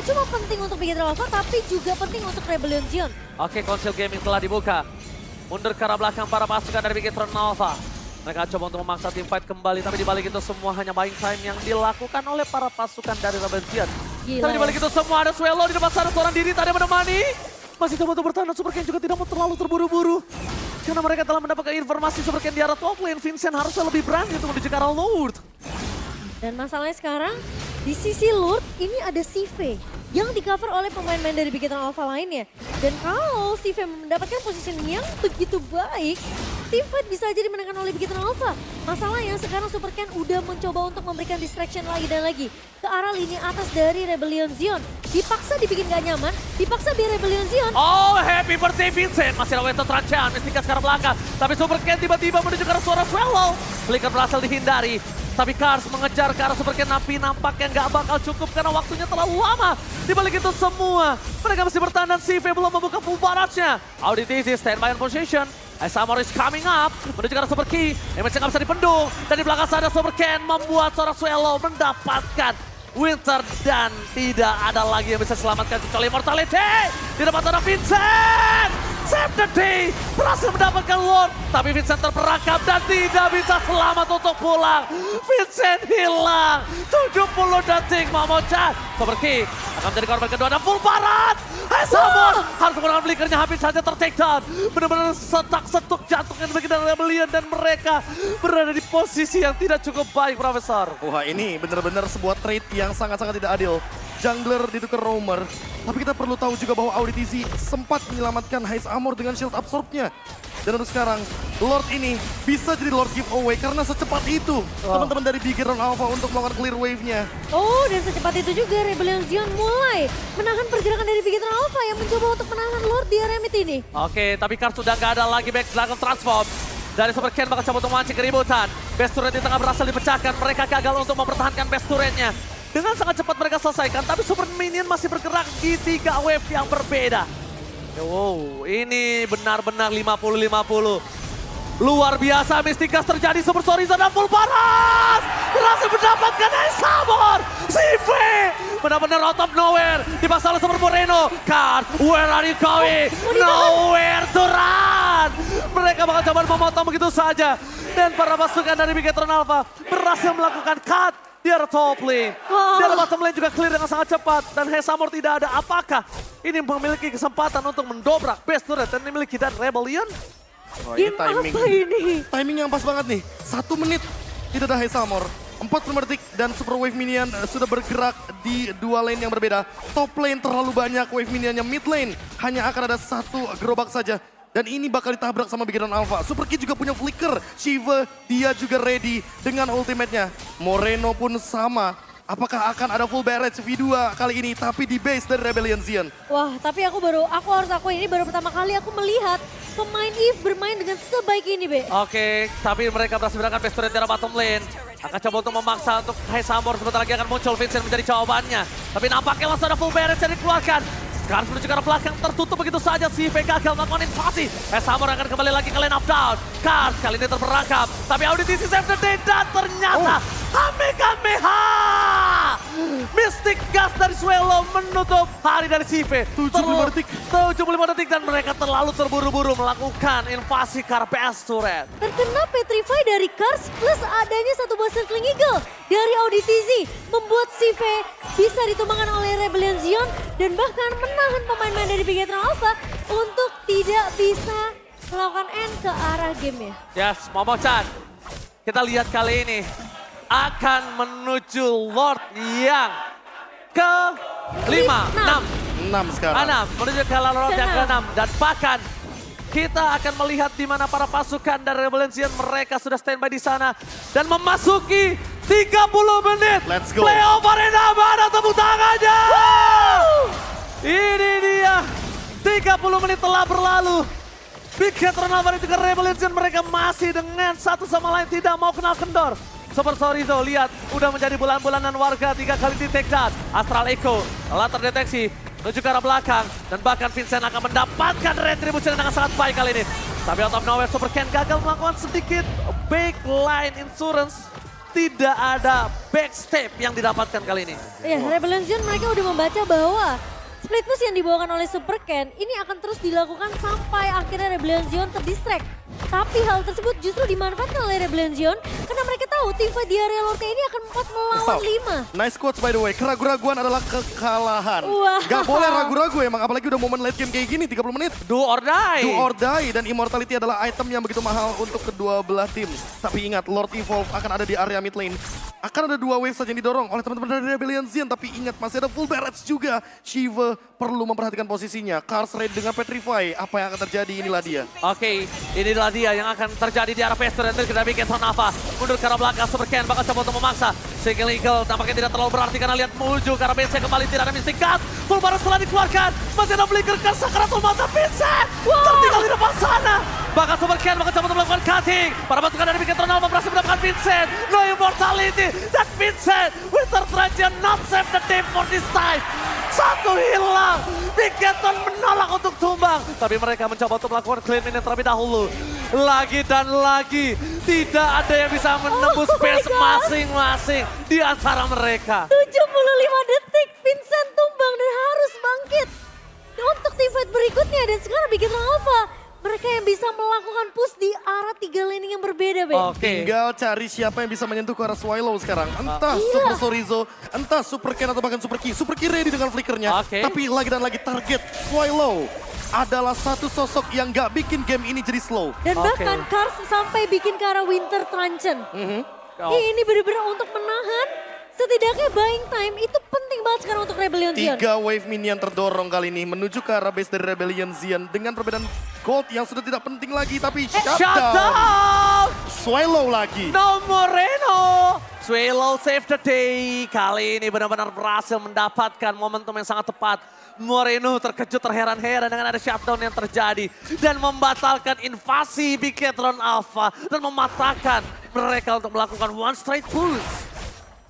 cuma penting untuk Big Hero Alpha, tapi juga penting untuk Rebellion Zion. Oke, Council Gaming telah dibuka. Mundur ke arah belakang para pasukan dari Bigetron Alpha. Mereka coba untuk memaksa tim fight kembali, tapi dibalik itu semua hanya buying time yang dilakukan oleh para pasukan dari Rebellion Zion. Gila Tapi ya. dibalik itu semua ada Swallow di depan sana, seorang diri tadi menemani. Masih coba untuk bertahan, Super Ken juga tidak mau terlalu terburu-buru. Karena mereka telah mendapatkan informasi Super Ken di arah top lane, Vincent harusnya lebih berani untuk menuju ke arah Lord. Dan masalahnya sekarang, di sisi Lord ini ada Sive yang di cover oleh pemain-pemain dari Big Hero Alpha lainnya. Dan kalau Sive mendapatkan positioning yang begitu baik, tim fight bisa jadi dimenangkan oleh Big Hero Alpha. Masalahnya sekarang Super Ken udah mencoba untuk memberikan distraction lagi dan lagi ke arah lini atas dari Rebellion Zion. Dipaksa dibikin gak nyaman, dipaksa biar Rebellion Zion. Oh, happy birthday Vincent. Masih ada Weto Trancan, Mystika sekarang belakang. Tapi Super Ken tiba-tiba menuju ke arah suara Swallow. Flicker berhasil dihindari. Tapi Kars mengejar ke arah Super Ken, tapi nampaknya nggak bakal cukup karena waktunya terlalu lama. Di balik itu semua, mereka masih bertahan dan CV belum membuka full barrage-nya. Auditisi standby on position. Isamor is coming up, menuju ke arah Super Key. Damage nggak bisa dipendung. Dan di belakang sana Super Ken membuat seorang Swallow mendapatkan Winter dan tidak ada lagi yang bisa selamatkan kecuali Immortality. Di depan sana Vincent! Save the day! Berhasil mendapatkan Lord. Tapi Vincent terperangkap dan tidak bisa selamat untuk pulang. Vincent hilang. 70 detik Momo-chan. Super Key akan menjadi korban kedua dan full barat. Samon harus menggunakan flickernya habis saja ter-take down. Benar-benar setak-setuk jantungnya bagi Rebellion dan mereka berada di posisi yang tidak cukup baik, Profesor. Wah, ini benar-benar sebuah trade yang sangat-sangat tidak adil. Jungler ditukar roamer. Tapi kita perlu tahu juga bahwa Auditisi sempat menyelamatkan Haze Armor dengan shield absorb-nya. Dan untuk sekarang, Lord ini bisa jadi Lord giveaway karena secepat itu teman-teman dari Big Hero Alpha untuk melakukan clear wave-nya. Oh, dan secepat itu juga Rebellion Zion mulai menahan pergerakan dari Big Hero Alpha yang mencoba untuk menahan Lord di area mid ini. Oke, tapi Kars sudah nggak ada lagi back belakang transform. Dari Super Ken bakal coba untuk memancing keributan. Best turret di tengah berhasil dipecahkan. Mereka gagal untuk mempertahankan best turretnya. Dengan sangat cepat mereka selesaikan, tapi Super Minion masih bergerak di 3 wave yang berbeda. Wow, ini benar-benar 50-50. Luar biasa Mystikas terjadi, Super Soriza dan full paras. Berhasil mendapatkan Samor. CV benar-benar out of nowhere. Dipaksa oleh Super Moreno. Kars, where are you going? Nowhere to run. Mereka bakal coba memotong begitu saja. Dan para pasukan dari Bigetron Alpha berhasil melakukan cut. Di arah top lane. Di arah bottom lane juga clear dengan sangat cepat. Dan Hesamor tidak ada. Apakah ini memiliki kesempatan untuk mendobrak best turret dan dimiliki dan Rebellion? Wah, Game apa ini? Timing yang pas banget nih. 1 menit tidak ada Haze Armor. 45 detik dan Super Wave Minion sudah bergerak di 2 lane yang berbeda. Top lane terlalu banyak wave minionnya, mid lane hanya akan ada 1 gerobak saja. Dan ini bakal ditabrak sama Big Hero Alpha. Super Kid juga punya flicker. Shiva, dia juga ready dengan ultimate-nya. Moreno pun sama. Apakah akan ada full barrage V2 kali ini, tapi di base dari Rebellion Zion. Wah, tapi aku harus akui ini baru pertama kali aku melihat pemain Eve bermain dengan sebaik ini, Be. Oke, tapi mereka berhasil berangkat best turret di arah bottom lane. Akan coba untuk memaksa untuk Hesamor, sebentar lagi akan muncul Vincent menjadi jawabannya. Tapi nampaknya langsung ada full barrage yang dikeluarkan. Kars menuju ke arah belakang tertutup begitu saja. CV gagal melakukan invasi. Samur akan kembali lagi ke line up down. Kars kali ini terperangkap. Tapi Auditisi save the day dan ternyata Kamehameha! Mystic Gas dari Swallow menutup hari dari CV. 75 detik. 75 detik dan mereka terlalu terburu-buru melakukan invasi ke arah PS Turret. Terkena Petrify dari Kars plus adanya satu buah Circling Eagle dari Auditisi membuat CV bisa ditumbangkan oleh Rebellion Zion dan bahkan menahan pemain-pemain dari Bigetron Alpha untuk tidak bisa melakukan end ke arah gamenya. Yes, Momo-chan. Kita lihat kali ini akan menuju Lord yang ke-5, 6. 6 sekarang. 6 menuju ke Lord yang Ke-6. ke-6 dan bahkan kita akan melihat di mana para pasukan dari Rebellion Zion mereka sudah standby di sana dan memasuki 30 menit. Let's go. Playoff Arena, mana tepuk tangannya? Ini dia, 30 menit telah berlalu. Bigetron Alpha dan juga Rebellion Zion mereka masih dengan satu sama lain tidak mau kenal kendor. Super Sorizo, lihat udah menjadi bulan-bulanan warga 3 kali di take down. Astral Echo telah terdeteksi menuju ke arah belakang dan bahkan Vincent akan mendapatkan retribution dengan sangat baik kali ini. Tapi out of nowhere Super Ken gagal melakukan sedikit backline insurance. Tidak ada backstep yang didapatkan kali ini. Ya, Rebellion Zion mereka udah membaca bahwa split push yang dibawakan oleh Super Ken ini akan terus dilakukan sampai akhirnya Rebellion Zion terdistract. Tapi hal tersebut justru dimanfaatkan oleh Rebellion Zion karena mereka tahu tim fight di area Lorte ini akan 4 melawan 5. Nice quotes by the way, keraguan-raguan adalah kekalahan. Wah. Gak boleh ragu-ragu emang, apalagi udah momen late game kayak gini 30 menit. Do or die. Do or die, dan Immortality adalah item yang begitu mahal untuk kedua belah tim. Tapi ingat, Lord Evolve akan ada di area mid lane. Akan ada 2 wave saja yang didorong oleh teman-teman dari Rebellion Zion. Tapi ingat, masih ada full barrage juga. Shiva perlu memperhatikan posisinya. Cars raid dengan Petrify, apa yang akan terjadi, inilah dia. Oke, inilah dia yang akan terjadi di arah Pester dan kita bikin Sonafa. Mundur ke arah belakang, Super Ken bakal coba untuk memaksa. Single Eagle tampaknya tidak terlalu berarti karena lihat menuju ke arah BC kembali tidak ada Mystic Cut. Full barrage telah dikeluarkan, masih ada Blinker ke Sakaratul Mata Vincent. Tertinggal di depan sana. Bakal Super Ken bakal coba untuk melakukan cutting. Para pasukan dari Bigetron Alpha berhasil mendapatkan Vincent. No Immortality dan Vincent. Winter Trajan not save the day for this time. Satu hilang. Bigetron menolak untuk tumbang. Tapi mereka mencoba untuk melakukan clean minion terlebih dahulu. Lagi dan lagi. Tidak ada yang bisa menembus Oh my space God. masing-masing di antara mereka. 75 detik Vincent tumbang dan harus bangkit untuk team fight berikutnya. Dan sekarang Bigetron Alpha mereka yang bisa melakukan push di arah 3 laning yang berbeda, Be. Oke. Tinggal cari siapa yang bisa menyentuh ke arah Swallow sekarang. Entah Super Sorizo, entah Super Ken atau bahkan Super Ki. Super Ki ready dengan flickernya. Oke. Tapi lagi dan lagi target Swallow adalah satu sosok yang gak bikin game ini jadi slow. Dan Oke. bahkan Kars sampai bikin ke arah Winter Truncheon. Oh. Ini benar-benar untuk menahan setidaknya buying time itu penting banget sekarang untuk Rebellion Zion. 3 wave minion terdorong kali ini menuju ke arah base dari Rebellion Zion dengan perbedaan gold yang sudah tidak penting lagi, tapi shutdown. Shutdown! Swallow lagi. No Moreno! Swallow save the day. Kali ini benar-benar berhasil mendapatkan momentum yang sangat tepat. Moreno terkejut terheran-heran dengan ada shutdown yang terjadi. Dan membatalkan invasi Bigetron Alpha. Dan mematahkan mereka untuk melakukan one straight push.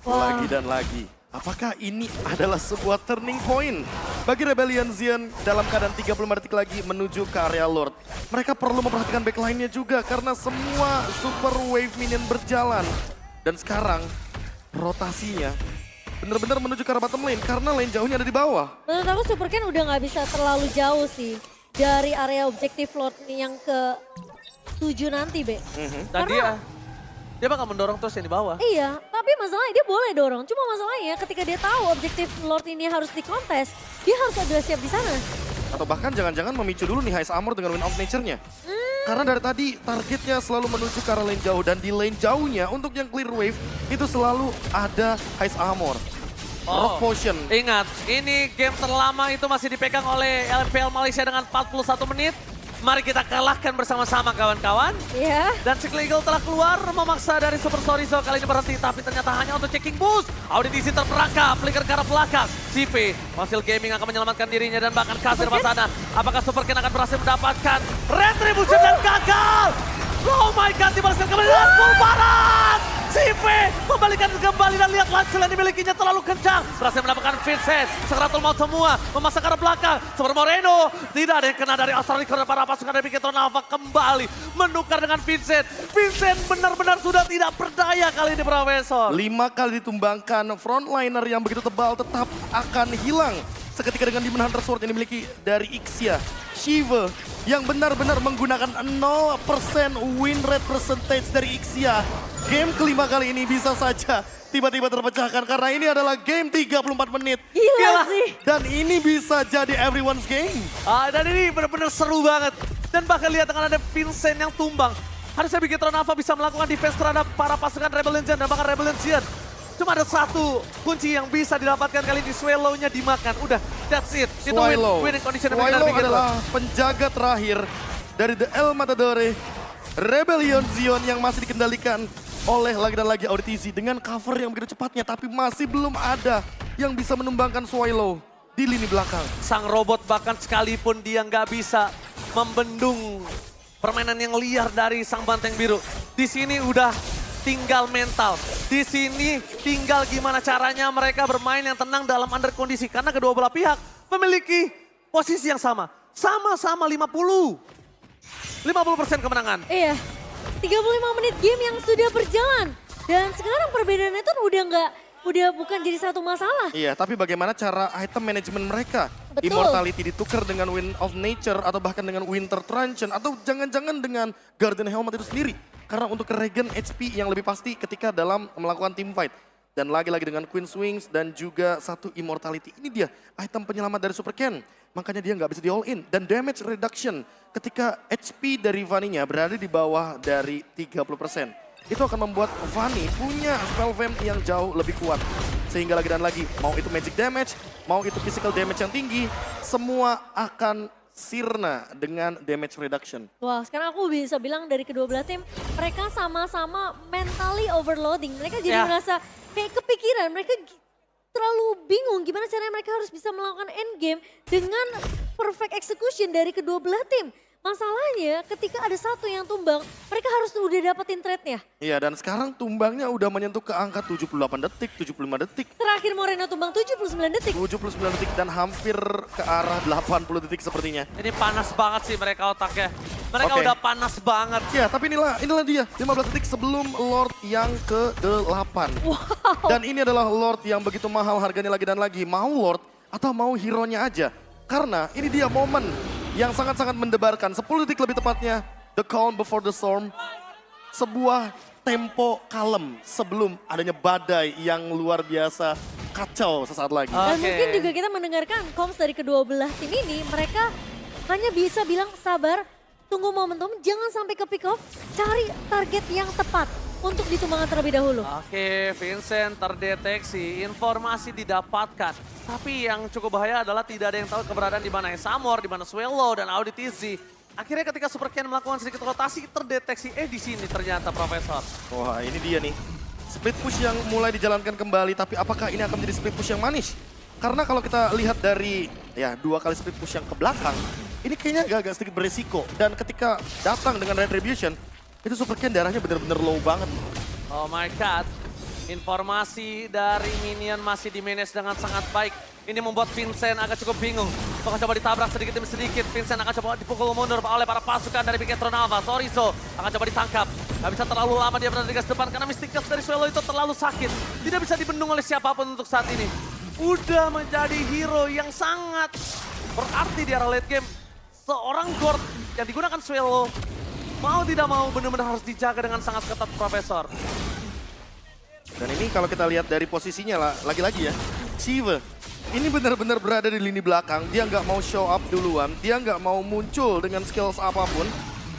Lagi dan lagi. Apakah ini adalah sebuah turning point bagi Rebellion Zion dalam keadaan 35 detik lagi menuju ke area Lord? Mereka perlu memperhatikan backline-nya juga karena semua super wave minion berjalan. Dan sekarang rotasinya benar-benar menuju ke arah bottom lane karena lane jauhnya ada di bawah. Menurut aku Super Ken udah nggak bisa terlalu jauh sih dari area objektif Lord yang ke-7 nanti, Be. Dan Karena- dia bakal mendorong terus yang di bawah. Iya, tapi masalahnya dia boleh dorong. Cuma masalahnya ketika dia tahu objektif Lord ini harus dikontes, dia harus udah siap di sana. Atau bahkan jangan-jangan memicu dulu nih Heist Armor dengan Wind of Nature-nya. Karena dari tadi targetnya selalu menuju ke arah lane jauh. Dan di lane jauhnya untuk yang clear wave itu selalu ada Heist Armor. Rock Potion. Ingat, ini game terlama itu masih dipegang oleh LPL Malaysia dengan 41 menit. Mari kita kalahkan bersama-sama kawan-kawan. Iya. Dan si Eagle telah keluar memaksa dari Super Sorizo kali ini berhenti. Tapi ternyata hanya untuk checking boost. Auditisi terperangkap, flicker ke arah belakang. CV, Fossil Gaming akan menyelamatkan dirinya dan bahkan kasir di sana. Apakah Super Ken akan berhasil mendapatkan retribution dan gagal? Oh my god, dibalaskan kembali dengan full barat. CV membalikan kembali dan lihat langsung yang dimilikinya terlalu kencang. Berhasil mendapatkan Vincent, Sekaratul Maut semua, memasang ke arah belakang. Super Moreno, tidak ada yang kena dari Australia karena para pasukan dari Big Hero Nova kembali menukar dengan Vincent. Vincent benar-benar sudah tidak berdaya kali ini Profesor. 5 kali ditumbangkan, frontliner yang begitu tebal tetap akan hilang. Seketika dengan Demon Hunter Sword yang dimiliki dari Ixia. Shiva yang benar-benar menggunakan 0% win rate percentage dari Ixia. Game kelima kali ini bisa saja tiba-tiba terpecahkan karena ini adalah game 34 menit. Gila sih. Dan ini bisa jadi everyone's game. Dan ini benar-benar seru banget. Dan bahkan lihat dengan ada Vincent yang tumbang. Harusnya Big Hero Nova bisa melakukan defense terhadap para pasukan Rebel Legion dan bahkan Rebel Legion. Cuma ada satu kunci yang bisa didapatkan kali ini, Swallow-nya dimakan. Udah, that's it. Itu winning condition yang Swallow benar adalah penjaga terakhir dari The El Matadore. Rebellion Zion yang masih dikendalikan oleh lagi dan lagi Auditizi dengan cover yang begitu cepatnya. Tapi masih belum ada yang bisa menumbangkan Swallow di lini belakang. Sang robot bahkan sekalipun dia nggak bisa membendung permainan yang liar dari sang banteng biru. Di sini udah tinggal mental. Di sini tinggal gimana caranya mereka bermain yang tenang dalam under kondisi. Karena kedua belah pihak memiliki posisi yang sama. Sama-sama 50% kemenangan. Iya, 35 menit game yang sudah berjalan. Dan sekarang perbedaannya tuh udah bukan jadi satu masalah. Iya, tapi bagaimana cara item manajemen mereka? Betul. Immortality ditukar dengan Wind of Nature atau bahkan dengan Winter Truncheon atau jangan-jangan dengan Guardian Helmet itu sendiri. Karena untuk regen HP yang lebih pasti ketika dalam melakukan team fight. Dan lagi-lagi dengan Queen's Wings dan juga satu Immortality. Ini dia item penyelamat dari Super Ken. Makanya dia nggak bisa di all in. Dan damage reduction ketika HP dari Vaninya berada di bawah dari 30%. Itu akan membuat Vani punya spell vamp yang jauh lebih kuat. Sehingga lagi dan lagi, mau itu magic damage, mau itu physical damage yang tinggi, semua akan sirna dengan damage reduction. Wah, sekarang aku bisa bilang dari kedua belah tim, mereka sama-sama mentally overloading. Mereka jadi merasa kayak kepikiran, mereka terlalu bingung gimana caranya mereka harus bisa melakukan endgame dengan perfect execution dari kedua belah tim. Masalahnya ketika ada satu yang tumbang, mereka harus udah dapetin trade-nya. Iya, dan sekarang tumbangnya udah menyentuh ke angka 78 detik, 75 detik. Terakhir Moreno tumbang 79 detik. 79 detik dan hampir ke arah 80 detik sepertinya. Ini panas banget sih mereka otaknya. Mereka udah panas banget. Ya, tapi inilah dia. 15 detik sebelum Lord yang ke-8. Wow. Dan ini adalah Lord yang begitu mahal harganya lagi dan lagi. Mau Lord atau mau hero-nya aja. Karena ini dia momen yang sangat-sangat mendebarkan. 10 detik lebih tepatnya, The Calm Before the Storm. Sebuah tempo kalem sebelum adanya badai yang luar biasa kacau sesaat lagi. Dan mungkin juga kita mendengarkan comms dari kedua belah tim ini, mereka hanya bisa bilang sabar, tunggu momentum, jangan sampai ke pick off, cari target yang tepat untuk ditumbangkan terlebih dahulu. Oke, Vincent terdeteksi, informasi didapatkan. Tapi yang cukup bahaya adalah tidak ada yang tahu keberadaan di mana Samor, di mana Swallow dan Auditizi. Akhirnya ketika Super Ken melakukan sedikit rotasi, terdeteksi di sini ternyata Profesor. Wah, ini dia nih. Split push yang mulai dijalankan kembali, tapi apakah ini akan menjadi split push yang manis? Karena kalau kita lihat dari 2 kali split push yang ke belakang, ini kayaknya agak sedikit beresiko. Dan ketika datang dengan Retribution, itu Super Ken darahnya benar-benar low banget. Oh my god. Informasi dari minion masih di-manage dengan sangat baik. Ini membuat Vincent agak cukup bingung. Akan coba ditabrak sedikit demi sedikit. Vincent akan coba dipukul mundur oleh para pasukan dari Big Hero Nova. Sorizo akan coba ditangkap. Gak bisa terlalu lama dia berada di gas depan karena Mystic Gas dari Swallow itu terlalu sakit. Tidak bisa dibendung oleh siapapun untuk saat ini. Udah menjadi hero yang sangat berarti di era late game. Seorang Gord yang digunakan Swallow mau tidak mau benar-benar harus dijaga dengan sangat ketat Profesor. Dan ini kalau kita lihat dari posisinya lah, lagi-lagi ya, Shiva ini benar-benar berada di lini belakang. Dia nggak mau show up duluan, dia nggak mau muncul dengan skills apapun.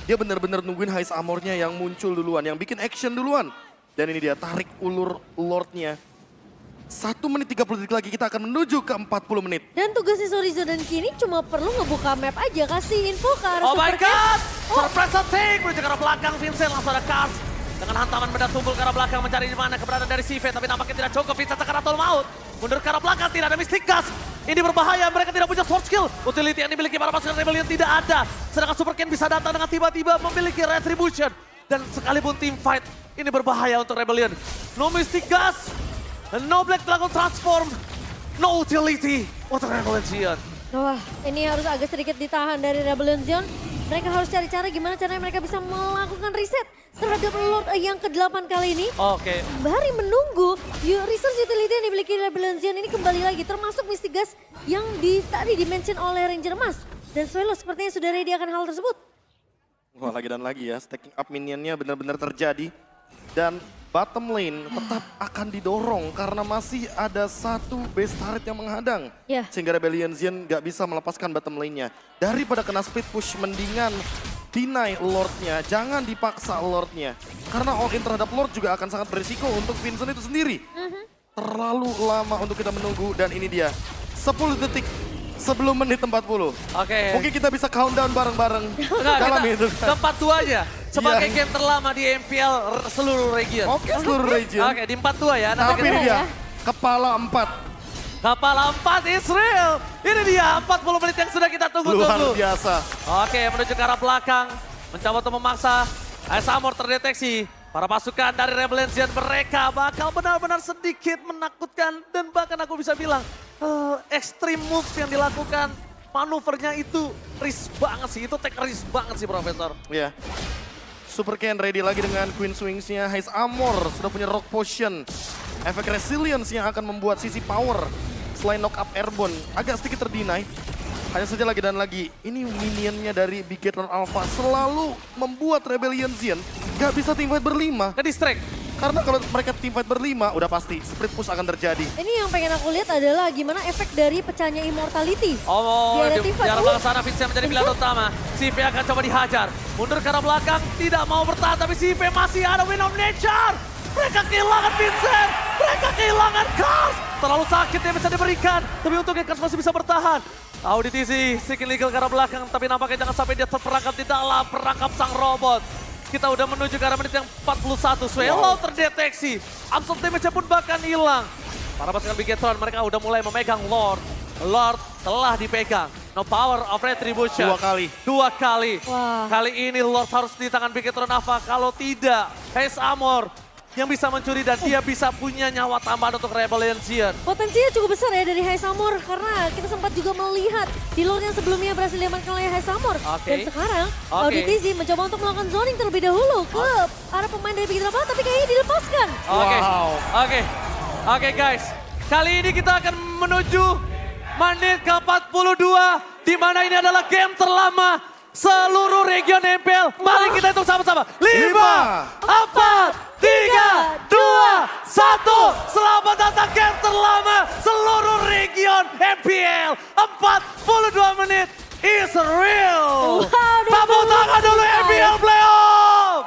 Dia benar-benar nungguin High Armor-nya yang muncul duluan, yang bikin action duluan. Dan ini dia tarik ulur Lord-nya. 1 menit 30 detik lagi kita akan menuju ke 40 menit. Dan tugasnya Sorizo dan Kini cuma perlu ngebuka map aja, kasih info ke arah Oh my Super Ken. god! Surprise attack menuju ke arah belakang Vincent, langsung ada Kars. Dengan hantaman benda tumpul ke arah belakang mencari di mana keberadaan dari CV, tapi nampaknya tidak cukup. Vincent Sekaratul Maut mundur ke arah belakang, tidak ada Mystic Gas. Ini berbahaya, mereka tidak punya sword skill. Utility yang dimiliki para pasukan Rebellion tidak ada. Sedangkan Super Ken bisa datang dengan tiba-tiba memiliki Retribution. Dan sekalipun team fight, ini berbahaya untuk Rebellion. No Mystic Gas, no Black Dragon Transform, no utility untuk Rebellion. Wah, ini harus agak sedikit ditahan dari Rebellion Zion. Mereka harus cari cara gimana caranya mereka bisa melakukan reset terhadap Lord yang ke-8 kali ini. Oke. Sembari menunggu resource utility yang dimiliki Rebellion Zion ini kembali lagi. Termasuk Mystic Gas yang tadi dimention oleh Ranger Emas. Dan Swelo sepertinya sudah ready akan hal tersebut. Wah, lagi dan lagi ya, stacking up minionnya benar-benar terjadi. Dan bottom lane tetap akan didorong karena masih ada satu base turret yang menghadang. Ya. Sehingga Rebellion Zion nggak bisa melepaskan bottom lane-nya. Daripada kena split push, mendingan deny Lord-nya, jangan dipaksa Lord-nya. Karena all-in terhadap Lord juga akan sangat berisiko untuk Vincent itu sendiri. Terlalu lama untuk kita menunggu dan ini dia. 10 detik sebelum menit 40. Oke. Mungkin kita bisa countdown bareng-bareng Enggak, dalam kita itu. ke 42 aja. Sebagai Iya. game terlama di MPL seluruh region. Oke, seluruh region. Oke, di 42 ya. Nanti Tapi kita- ini dia, ya. kepala 4. Kepala 4 Israel. Ini dia 40 menit yang sudah kita Luar tunggu-tunggu. biasa. Oke, menuju ke arah belakang. Mencoba untuk memaksa. Ice Armor terdeteksi. Para pasukan dari Rebellion Zion mereka bakal benar-benar sedikit menakutkan. Dan bahkan aku bisa bilang, extreme moves yang dilakukan, manuvernya itu risk banget sih. Itu take risk banget sih, Profesor. Ya. Super Ken ready lagi dengan Queen Swings-nya. Haze Armor sudah punya Rock Potion. Efek Resilience yang akan membuat sisi power selain knock up airborne agak sedikit terdinai. Hanya saja lagi dan lagi, ini minionnya dari Bigetron Alpha selalu membuat Rebellion Zion gak bisa teamfight berlima. Ke distract. Karena kalau mereka teamfight berlima, udah pasti split push akan terjadi. Ini yang pengen aku lihat adalah gimana efek dari pecahnya Immortality. Oh, Di di team fight. arah belakang sana Vincent menjadi pilihan utama. Sipe akan coba dihajar. Mundur ke arah belakang, tidak mau bertahan. Tapi Sipe masih ada Win of Nature. Mereka kehilangan Vincent. Mereka kehilangan Kars. Terlalu sakit yang bisa diberikan. Tapi untungnya Kars masih bisa bertahan. Auditisi, Seeking Legal ke arah belakang. Tapi nampaknya jangan sampai dia terperangkap di dalam perangkap sang robot. Kita udah menuju ke arah menit yang 41. Swelo terdeteksi. Absorb damage-nya pun bahkan hilang. Para pasukan Bigetron mereka udah mulai memegang Lord. Lord telah dipegang. No power of retribution. 2 kali. 2 kali. Wah. Kali ini Lord harus di tangan Bigetron Alpha. Kalau tidak, Haze Armor yang bisa mencuri dan dia bisa punya nyawa tambahan untuk Rebellion Zion. Potensinya cukup besar ya dari Haze Armor karena kita sempat juga melihat di Lord yang sebelumnya berhasil diamankan oleh Haze Armor. Oke. Dan sekarang Oke. Auditisi mencoba untuk melakukan zoning terlebih dahulu ke arah pemain dari Bigetron Alpha tapi kayaknya dilepaskan. Oke, Wow. oke guys. Kali ini kita akan menuju menit ke-42 di mana ini adalah game terlama seluruh region MPL. Mari kita hitung sama-sama. 5, 4, 3, 2, 1. Selamat datang game terlama seluruh region MPL. 42 menit is real. Wow, Tepuk tangan dulu MPL Playoff.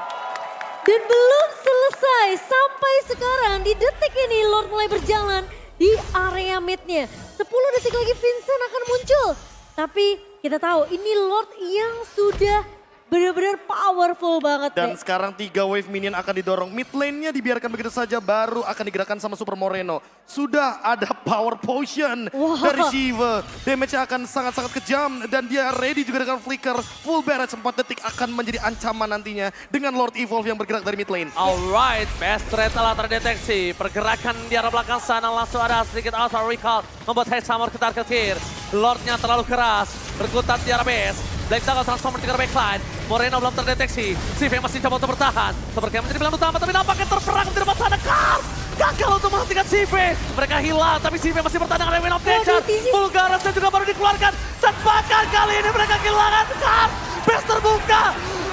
Dan belum selesai sampai sekarang di detik ini Lord mulai berjalan di area midnya. 10 detik lagi Vincent akan muncul. Tapi kita tahu ini Lord yang sudah benar-benar powerful banget. Dan Dek. sekarang 3 wave minion akan didorong. Mid lane-nya dibiarkan begitu saja, baru akan digerakkan sama Super Moreno. Sudah ada power potion Wah. dari Shiva. Damage-nya akan sangat-sangat kejam dan dia ready juga dengan flicker. Full barrage 4 detik akan menjadi ancaman nantinya dengan Lord Evolve yang bergerak dari mid lane. Alright, best trade telah terdeteksi. Pergerakan di arah belakang sana langsung ada sedikit auto recall. Membuat Haze Armor ketar-ketir. Lordnya terlalu keras, berkutat di arah base. Black Dragon transformer di arah backline. Moreno belum terdeteksi. Sive masih coba untuk bertahan. Seperti menjadi pilihan utama, tapi nampaknya terperangkap di depan sana. Kars gagal untuk menghentikan Sive. Mereka hilang, tapi Sive masih bertahan dengan Win of Nature. Vulgarasnya juga baru dikeluarkan. Dan bahkan kali ini mereka kehilangan Kars. Base terbuka.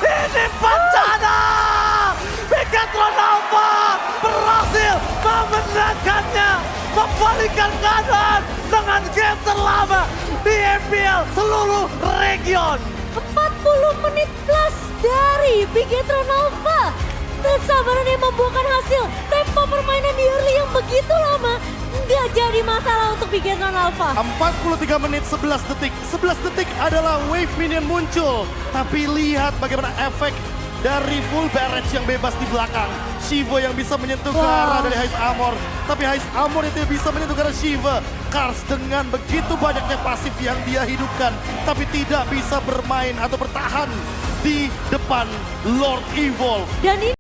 Ini bencana. Bigetron Alpha berhasil memenangkannya. Membalikkan keadaan dengan game terlama di MPL seluruh region. 40 menit plus dari Bigetron Alpha. Kesabaran yang membuahkan hasil. Tempo permainan di early yang begitu lama nggak jadi masalah untuk Bigetron Alpha. 43 menit 11 detik. 11 detik adalah wave minion muncul. Tapi lihat bagaimana efek dari full barrage yang bebas di belakang. Shiva yang bisa menyentuh ke Wow. arah dari Hais Amor. Tapi Hais Amor itu bisa menyentuh ke arah Shiva. Kars dengan begitu banyaknya pasif yang dia hidupkan. Tapi tidak bisa bermain atau bertahan di depan Lord Evolve. Dan ini